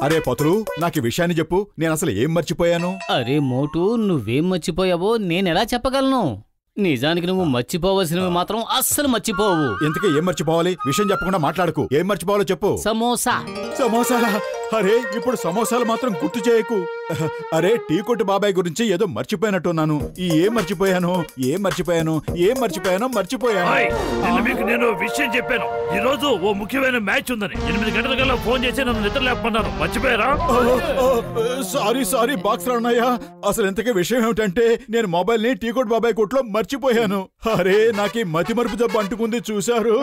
అరే పతులు, నాకు ఈ విషయాన్ని చెప్పు. నేను అసలు ఏం మర్చిపోయాను? అరే మోటు, నువ్వేం మర్చిపోయావో నేనెలా చెప్పగలను? నిజానికి నువ్వు మర్చిపోవలసినవి మాత్రం అస్సలు మర్చిపోవు. ఇంతకీ ఏం మర్చిపోవాలి? విషయం చెప్పకుండా మాట్లాడుకు. ఏం మర్చిపోవాలో చెప్పు. సమోసా. సమోసాలా? అరే ఇప్పుడు సమోసాలు మాత్రం గుర్తు చేయకు. అరే టీ కొట్టు బాబాయ్ గురించి ఏదో మర్చిపోయినట్టున్నాను. ఏం మర్చిపోయాను మీకు నేను విషయం చెప్పాను. ఈ రోజు ఓ ముఖ్యమైన మ్యాచ్ ఉందని 8 గంటలకల్లా ఫోన్ చేసి నన్ను నిద్ర లేపమన్నాను. మర్చిపోయారా? సారీ బాక్స్ అన్నయ్య. అసలు ఇంతకీ విషయం ఏమిటంటే నేను మొబైల్ ని టీ కొట్టు బాబాయ్ కొట్లో మర్చిపోయాను. అరే నాకు మతి మరుపు దెబ్బ అంటుకుంది, చూశారు?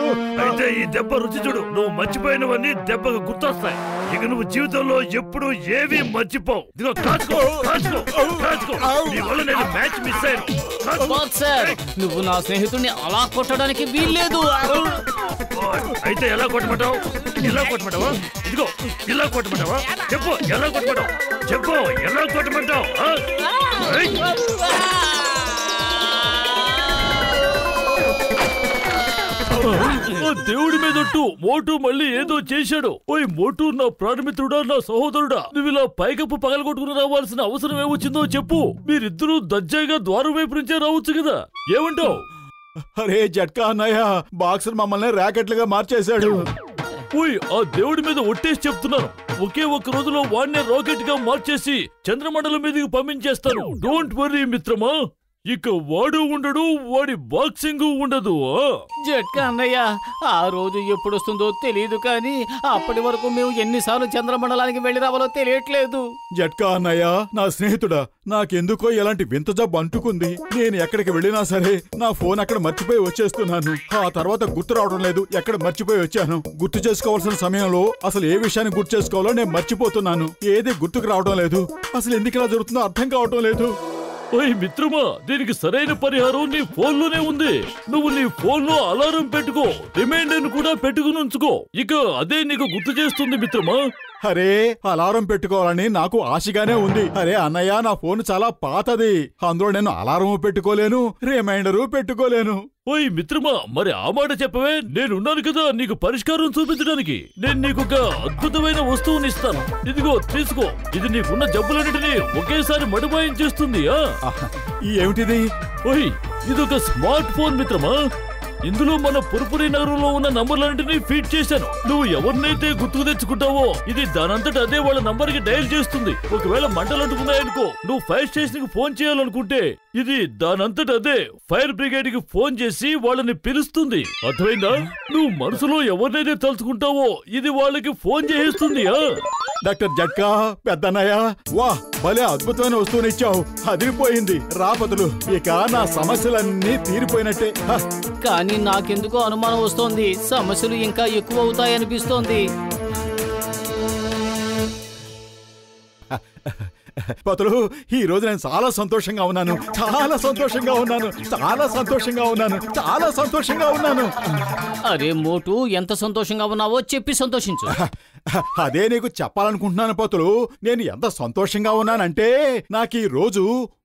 అయితే ఈ దెబ్బ రుచి చూడు. నువ్వు మర్చిపోయినవన్నీ దెబ్బకు గుర్తొస్తాయి. ఇక నువ్వు జీవితంలో ఎప్పుడు ఏవి మర్చిపోవు. ఇదిగో కాచుకో. నీ వల్ల నేను మ్యాచ్ మిస్ అయ్యాను. బాక్సర్, నువ్వు నా స్నేహితుడిని అలా కొట్టడానికి వీల్లేదు. అయితే ఎలా కొట్టమంటావు? ఇలా కొట్టమంటావా? ఇదిగో ఇలా కొట్టమంటావా? చెప్పు ఎలా కొట్టమంటావు? దేవుడి మీదట్టు మోటు మళ్ళీ ఏదో చేశాడు. ఓయ్ మోటు, నా ప్రాణమిత్రుడా, నా సహోదరుడా, నువ్వు ఇలా పైకప్పు పగలగొట్టుకుని రావాల్సిన అవసరం ఏమొచ్చిందో చెప్పు. మీరిద్దరూ దర్జాగా ద్వారం వైపు నుంచే రావచ్చు కదా. ఏమంటావు? అరే జట్కా అన్నయ్య, బాక్సర్ మమ్మల్ని ర్యాకెట్లుగా మార్చేశాడు. ఓయ్ ఆ దేవుడి మీద ఒట్టేసి చెప్తున్నాను, ఒకే ఒక్క రోజులో వాడినే రాకెట్ గా మార్చేసి చంద్రమండలం మీదకి పంపించేస్తాను. డోంట్ వర్రీ మిత్రమా. ఇక వాడు ఉండడు, వాడి బాక్సింగ్ ఉండదు. జట్కా అన్నయ్య, ఆ రోజు ఎప్పుడొస్తుందో తెలియదు, కానీ అప్పటి వరకు మేము ఎన్నిసార్లు చంద్రమండలానికి వెళ్లి రావాలో తెలియట్లేదు. జట్కా అన్నయ్య, నా స్నేహితుడా, నాకెందుకో ఎలాంటి వింత జబ్బు అంటుకుంది. నేను ఎక్కడికి వెళ్ళినా సరే నా ఫోన్ అక్కడ మర్చిపోయి వచ్చేస్తున్నాను. ఆ తర్వాత గుర్తు రావడం లేదు, ఎక్కడ మర్చిపోయి వచ్చాను. గుర్తు చేసుకోవాల్సిన సమయంలో అసలు ఏ విషయాన్ని గుర్తు చేసుకోవాలో నేను మర్చిపోతున్నాను. ఏది గుర్తుకు రావడం లేదు. అసలు ఎందుకు ఇలా జరుగుతుందో అర్థం కావటం లేదు. ఓయ్ మిత్రమా, దీనికి సరైన పరిహారం నీ ఫోన్లోనే ఉంది. నువ్వు నీ ఫోన్లో అలారం పెట్టుకో, రిమైండర్ కూడా పెట్టుకుని ఉంచుకో. ఇక అదే నీకు గుర్తు చేస్తుంది మిత్రమా. అరే అలారం పెట్టుకోవాలని నాకు ఆశగానే ఉంది. అరే అన్నయ్య, నా ఫోన్ చాలా పాతది. అందులో నేను అలారం పెట్టుకోలేను, రిమైండరు పెట్టుకోలేను. ఓయ్ మిత్రమా, మరి ఆ మాట చెప్పవే. నేనున్నాను కదా నీకు పరిష్కారం చూపించడానికి. నేను నీకు ఒక అద్భుతమైన వస్తువుని ఇస్తాను. ఇదిగో తీసుకో. ఇది నీకున్న జబ్బులన్నిటినీ ఒకేసారి మడుమాయించేస్తుంది. ఏమిటిది? ఓయ్ ఇదొక స్మార్ట్ ఫోన్ మిత్రమా. ఇందులో మన పురుపురి నగరంలో ఉన్న నంబర్లన్నింటినీ ఫీడ్ చేశాను. నువ్వు ఎవరినైతే గుర్తుకు తెచ్చుకుంటావో ఇది దానంతట అదే వాళ్ళ నంబర్ కి డయల్ చేస్తుంది. ఒకవేళ మంటలు అంటుకున్నాయనుకో, నువ్వు ఫైర్ స్టేషన్ కి ఫోన్ చేయాలనుకుంటే ఇది దానంతట అదే ఫైర్ బ్రిగేడ్ కి ఫోన్ చేసి వాళ్ళని పిలుస్తుంది. అర్థమైందా? నువ్వు మనసులో ఎవరినైతే తలుచుకుంటావో ఇది వాళ్ళకి ఫోన్ చేస్తుంది. డాక్టర్ జట్కా పెద్దన్నయ్య, వా భలే అద్భుతమైన వస్తువునిచ్చావు. అదిరిపోయింది. రాపతులు, ఇక నా సమస్యలన్నీ తీరిపోయినట్టే. కానీ నాకెందుకో అనుమానం వస్తోంది. సమస్యలు ఇంకా ఎక్కువ అవుతాయనిపిస్తోంది. పతులు, ఈ రోజు నేను చాలా సంతోషంగా ఉన్నాను. అరే మోటు, ఎంత సంతోషంగా ఉన్నావో చెప్పి సంతోషించు. అదే నీకు చెప్పాలనుకుంటున్నాను పతులు. నేను ఎంత సంతోషంగా ఉన్నానంటే నాకు ఈ రోజు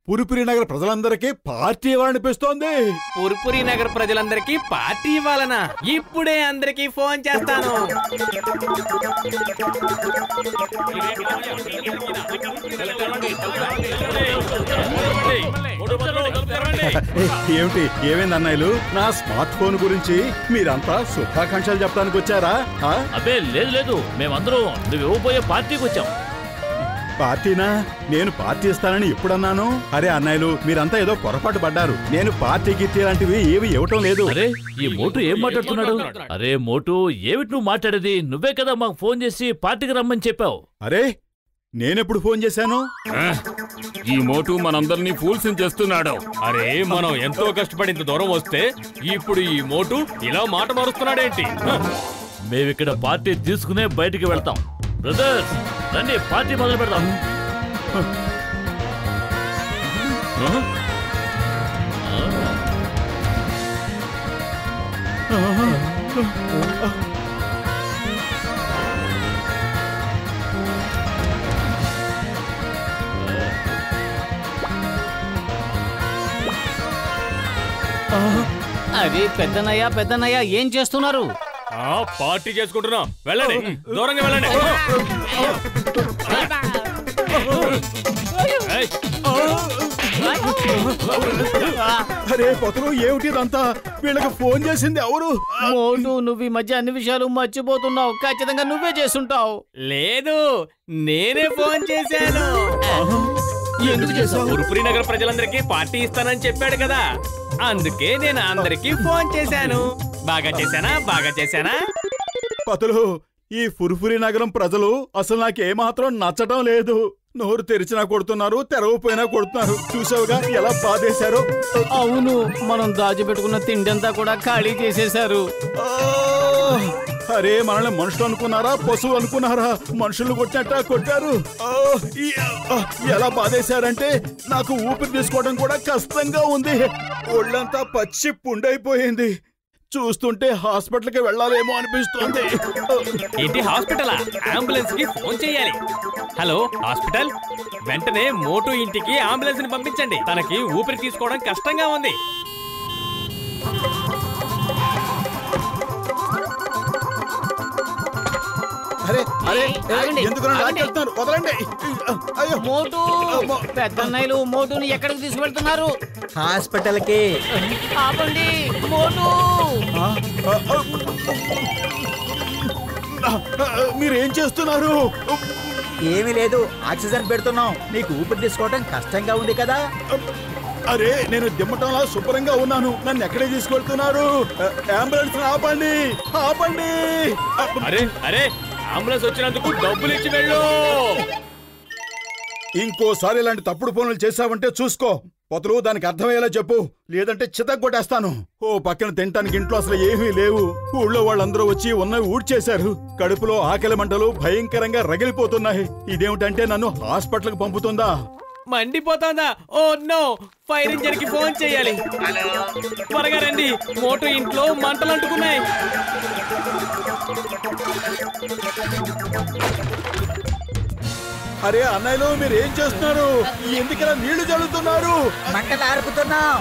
పురుపురి నగర ప్రజలందరికీ పార్టీ ఇవ్వాలనిపిస్తోంది. పురుపురి నగర ప్రజలందరికీ పార్టీ ఇవ్వాలనా? ఇప్పుడే అందరికీ ఫోన్ చేస్తాను. ఏమైంది అన్నయ్యలు? నా స్మార్ట్ ఫోన్ గురించి మీరంతా శుభాకాంక్షలు చెప్పడానికి వచ్చారా? అబ్బే లేదు, మేమందరం నువ్వు ఇవ్వబోయే పార్టీకి వచ్చాం. పార్టీనా? నేను పార్టీ ఇస్తానని ఎప్పుడన్నాను? అరే అన్నయ్యలు, మీరంతా ఏదో పొరపాటు పడ్డారు. నేను పార్టీ గిట్టి లాంటివి ఏవి ఇవ్వటం లేదు. అరే ఈ మోటు ఏం మాట్లాడుతున్నాడు? అరే మోటు, ఏమిటి నువ్వు మాట్లాడేది? నువ్వే కదా మాకు ఫోన్ చేసి పార్టీకి రమ్మని చెప్పావు. అరే నేనెప్పుడు ఫోన్ చేశాను? ఈ మోటు మనందరినీ ఫూల్స్ చేస్తున్నాడు. అరే మనం ఎంతో కష్టపడి ఇంత దూరం వస్తే ఇప్పుడు ఈ మోటు ఇలా మాట మారుస్తున్నాడేంటి? మేమిక్కడ పార్టీ తీసుకునే బయటికి వెళ్తాం. బ్రదర్స్ రండి, పార్టీ మొదలు పెడతాం. అది పెద్దనయ్య ఏం చేస్తున్నారు? పార్టీ చేసుకుంటున్నాం. వెళ్ళండి, దూరంగా వెళ్ళండి. అరే పొతలు ఏమిటిదంతా? వీళ్ళకి ఫోన్ చేసింది ఎవరు? మోటు, నువ్వు ఈ మధ్య అన్ని విషయాలు మర్చిపోతున్నావు. ఖచ్చితంగా నువ్వే చేస్తుంటావు. లేదు, నేనే ఫోన్ చేశాను. ఎందుకు చేసావు? పురుపురి నగర ప్రజలందరికీ పార్టీ ఇస్తానని చెప్పాడు కదా, అందుకే నేను అందరికీ ఫోన్ చేశాను. బాగా చేశానా? పతులు, ఈ ఫుర్ఫురి నగరం ప్రజలు అసలు నాకేమాత్రం నచ్చటం లేదు. నోరు తెరిచినా కొడుతున్నారు, తెరవపోయినా కొడుతున్నారు. చూసావుగా ఎలా బాధేశారో. అవును, మనం దాచిపెట్టుకున్న తిండంతా కూడా ఖాళీ చేసేశారు. అరే, మనల్ని మనుషులు అనుకున్నారా, పశువులు అనుకున్నారా? మనుషులు కొట్టారు. ఎలా బాధేశారంటే నాకు ఊపిరి తీసుకోవడం కూడా కష్టంగా ఉంది. ఒళ్ళంతా పచ్చి పుండైపోయింది. చూస్తుంటే హాస్పిటల్కి వెళ్ళాలేమో అనిపిస్తుంది. ఏంటి హాస్పిటలా? అంబులెన్స్ కి ఫోన్ చేయాలి. హలో హాస్పిటల్, వెంటనే మోటు ఇంటికి అంబులెన్స్ ని పంపించండి. తనకి ఊపిరి తీసుకోవడం కష్టంగా ఉంది. ఎందుకు వదలండి. మోటు, పెద్దన్నయ్యలు మోటుని ఎక్కడికి తీసుకెళ్తున్నారు? హాస్పిటల్ కి. ఆపండి మోటు. మీరేం చేస్తున్నారు? ఏమీ లేదు, ఆక్సిజన్ పెడుతున్నాం. నీకు ఊపిరి తీసుకోవడం కష్టంగా ఉంది కదా. అరే, నేను దిమ్మటంలా శుభ్రంగా ఉన్నాను. నన్ను ఎక్కడికి తీసుకెళ్తున్నారు? అంబులెన్స్ ఆపండి. అరే, అంబులెన్స్ వచ్చినందుకు డబ్బులు ఇచ్చి వెళ్ళు. ఇంకోసారి ఇలాంటి తప్పుడు పనులు చేశావంటే చూసుకో. పొతలు, దానికి అర్థమయ్యేలా చెప్పు, లేదంటే చితగ్గొట్టేస్తాను. ఓ పక్కన తినటానికి ఇంట్లో అసలు ఏమీ లేవు. ఊళ్ళో వాళ్ళందరూ వచ్చి ఉన్నవి ఊడ్చేశారు. కడుపులో ఆకలి మంటలు భయంకరంగా రగిలిపోతున్నాయి. ఇదేమిటంటే నన్ను హాస్పిటల్కి పంపుతుందా? మండిపోతుందా? ఓ నో, ఫైర్ ఇంజన్ కి ఫోన్ చేయాలి. త్వరగా రండి, మోటు ఇంట్లో మంటలు అంటుకున్నాయి. అరే అన్నయ్యలు, మీరు ఏం చేస్తున్నారు? ఎందుకలా నీళ్లు చల్లుతున్నారు? మంటలు ఆర్పుతున్నాం.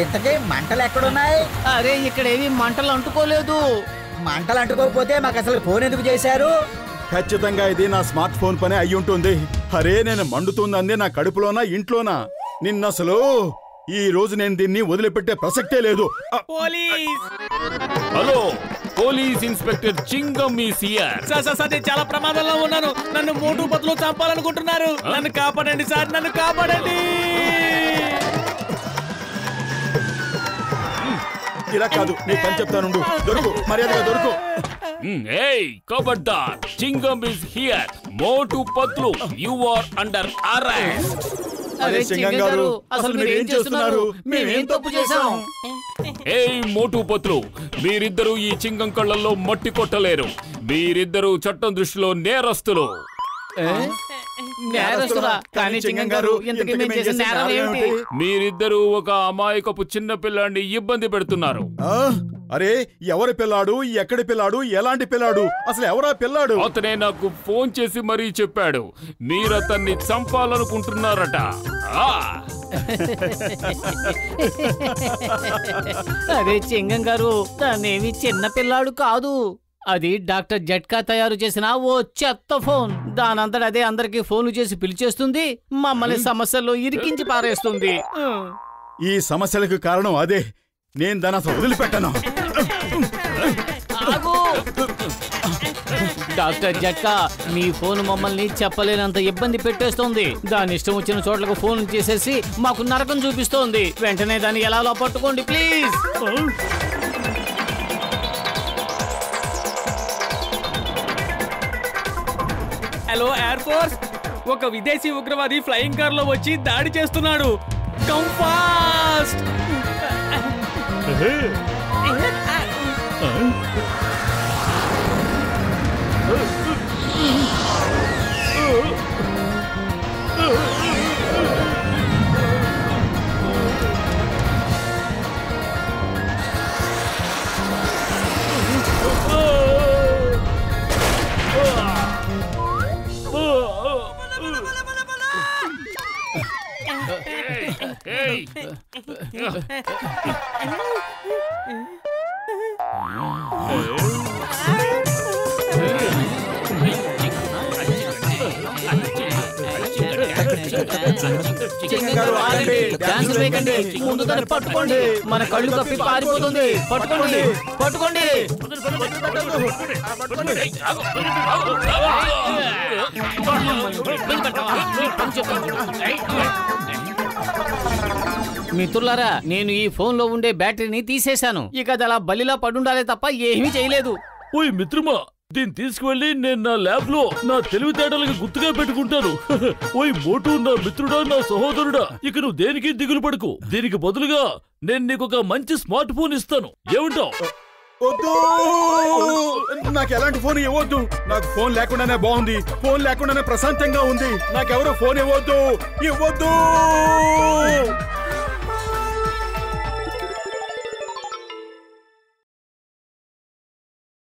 ఇంతకీ మంటలు ఎక్కడున్నాయి? అరే, ఇక్కడేవి మంటలు అంటుకోలేదు. మంటలు అంటుకోకపోతే మాకు అసలు ఫోన్ ఎందుకు చేశారు? ఖచ్చితంగా ఇది నా స్మార్ట్ ఫోన్ పని అయి ఉంటుంది. అరే, నేను మండుతుందంది నా కడుపులోనా ఇంట్లోనా? నిన్నసలు ఈ రోజు నేను దీన్ని వదిలిపెట్టే ప్రసక్తే లేదు. Police! Hello, police inspector చింగం is here. Sir, నేను చాలా ప్రమాదంలో ఉన్నాను. నన్ను మోటు బదులు చంపాలనుకుంటున్నారు. నన్ను కాపాడండి సార్, నన్ను కాపాడండి. ఇలా కాదు, నీ పని చెప్తానుండు. దొరుకు, మర్యాదగా దొరుకు. ఏయ్ కబడ్దార్, Chingam is here. Motu Patlu, you are under arrest. అరే సింగం గారు, అసలు మీరు ఏం చేస్తున్నారు? మేమేం తప్పు చేశాం? ఏయ్ మోటు పత్లు, మీరిద్దరూ ఈ చింగం కళ్ళల్లో మట్టి కొట్టలేరు. మీరిద్దరూ చట్టం దృష్టిలో నేరస్తులు. కానీ చింగం గారు, ఇంతకీ మేము చేసిన నేరం ఏమిటి? మీరిద్దరూ ఒక అమాయకపు చిన్న పిల్లాన్ని ఇబ్బంది పెడుతున్నారు. అరే, ఎవరి పిల్లాడు? ఎక్కడి పిల్లాడు? ఎలాంటి పిల్లాడు? అసలు ఎవరా పిల్లాడు? అతనే నాకు ఫోన్ చేసి మరీ చెప్పాడు, మీరతన్ని చంపాలనుకుంటున్నారట. అరే చింగం గారు, తనేమి చిన్న పిల్లాడు కాదు. అది డాక్టర్ జట్కా తయారు చేసిన ఓ చెత్త ఫోన్. దానంతట అదే అందరికి ఫోన్లు చేసి పిలిచేస్తుంది, మమ్మల్ని సమస్యల్లో ఇరికించి పారేస్తుంది. ఈ సమస్యలకు కారణం అదే. నేను దాన్ని అసలు వదిలిపెట్టను. డాక్టర్ జట్కా, మీ ఫోన్ మమ్మల్ని చెప్పలేనంత ఇబ్బంది పెట్టేస్తోంది. దాని ఇష్టం వచ్చిన చోట్లకు ఫోన్ చేసేసి మాకు నరకం చూపిస్తోంది. వెంటనే దాన్ని ఎలాలో పట్టుకోండి ప్లీజ్. హలో ఎయిర్ ఫోర్స్, ఒక విదేశీ ఉగ్రవాది ఫ్లయింగ్ కార్ లో వచ్చి దాడి చేస్తున్నాడు. Come fast. డాన్స్ వేయకండి, ముందు దాన్ని పట్టుకోండి. మన కళ్ళు కప్పి పారిపోతుంది. పట్టుకోండి పట్టుకోండి. మిత్రులారా, నేను ఈ ఫోన్ లో ఉండే బ్యాటరీని తీసేశాను. ఇక అది అలా బలిలా పడుండాలే తప్ప ఏమీ చేయలేదు. ఓయ్ మిత్రమా, దీన్ని తీసుకువెళ్ళి నేను నా ల్యాబ్ లో నా తెలివితేటలకు గుర్తుగా పెట్టుకుంటాను. ఓయ్ మోటు, నా మిత్రుడా, నా సహోదరుడా, ఇక నువ్వు దేనికి దిగులు పడకు. దీనికి బదులుగా నేను నీకు ఒక మంచి స్మార్ట్ ఫోన్ ఇస్తాను. ఏమంటావు? వద్దు, నాకు ఎలాంటి ఫోన్ ఇవ్వద్దు. నాకు ఫోన్ లేకుండానే బాగుంది. ఫోన్ లేకుండానే ప్రశాంతంగా ఉంది. నాకెవరో ఫోన్ ఇవ్వద్దు.